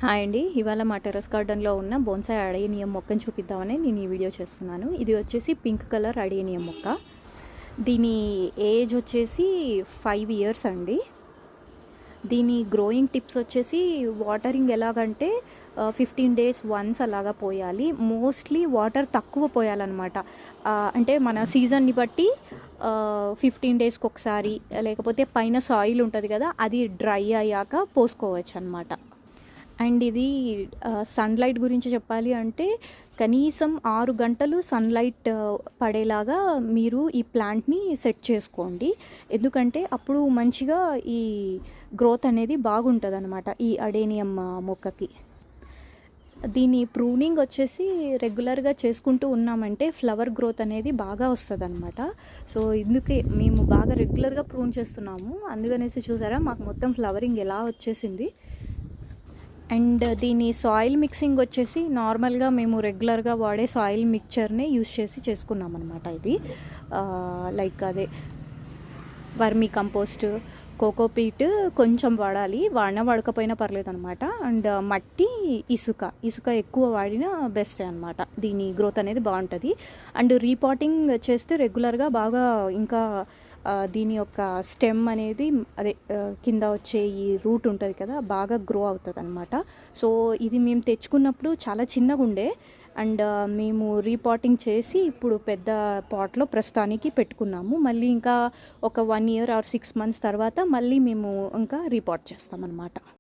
Hi అండి. ఇవాళ మా టెర్రస్ గార్డెన్లో ఉన్న బోన్సాయ్ అడేనియం మొక్కను చూపిద్దామని నేను ఈ వీడియో చేస్తున్నాను. ఇది వచ్చేసి పింక్ కలర్ అడేనియం మొక్క. దీని ఏజ్ వచ్చేసి 5 ఇయర్స్ అండి. దీని గ్రోయింగ్ టిప్స్ వచ్చేసి వాటరింగ్ ఎలాగంటే 15 days వన్స్ అలాగా పోయాలి. మోస్ట్లీ వాటర్ తక్కువ పోయాలన్నమాట. అంటే మన సీజన్ని బట్టి 15 daysకి ఒకసారి, లేకపోతే పైన సాయిల్ ఉంటుంది కదా, అది డ్రై అయ్యాక పోసుకోవచ్చు అనమాట. అండ్ ఇది సన్లైట్ గురించి చెప్పాలి అంటే కనీసం 6 గంటలు సన్లైట్ పడేలాగా మీరు ఈ ప్లాంట్ని సెట్ చేసుకోండి. ఎందుకంటే అప్పుడు మంచిగా ఈ గ్రోత్ అనేది బాగుంటుంది అనమాట ఈ అడేనియం మొక్కకి. దీని ప్రూనింగ్ వచ్చేసి రెగ్యులర్గా చేసుకుంటూ ఉన్నామంటే ఫ్లవర్ గ్రోత్ అనేది బాగా వస్తుంది అనమాట. సో ఇందుకే మేము బాగా రెగ్యులర్గా ప్రూన్ చేస్తున్నాము. అందుకనేసి చూసారా మాకు మొత్తం ఫ్లవరింగ్ ఎలా వచ్చేసింది. అండ్ దీని సాయిల్ మిక్సింగ్ వచ్చేసి నార్మల్గా మేము రెగ్యులర్గా వాడే సాయిల్ మిక్చర్నే యూజ్ చేసి చేసుకున్నాం అనమాట. ఇది లైక్ అదే వర్మీ కంపోస్ట్, కోకోపీట్ కొంచెం వాడాలి, వాడకపోయినా పర్లేదు అనమాట. అండ్ మట్టి, ఇసుక ఎక్కువ వాడినా బెస్ట్ అనమాట. దీని గ్రోత్ అనేది బాగుంటుంది. అండ్ రీపాటింగ్ చేస్తే రెగ్యులర్గా బాగా ఇంకా దీని యొక్క స్టెమ్ అనేది అదే కింద వచ్చే ఈ రూట్ ఉంటుంది కదా, బాగా గ్రో అవుతుంది అనమాట. సో ఇది మేము తెచ్చుకున్నప్పుడు చాలా చిన్నగా ఉండే. అండ్ మేము రీపాటింగ్ చేసి ఇప్పుడు పెద్ద పాట్లో ప్రస్తుతానికి పెట్టుకున్నాము. మళ్ళీ ఇంకా ఒక 1 year or 6 months తర్వాత మళ్ళీ మేము ఇంకా రీపాట్ చేస్తామన్నమాట.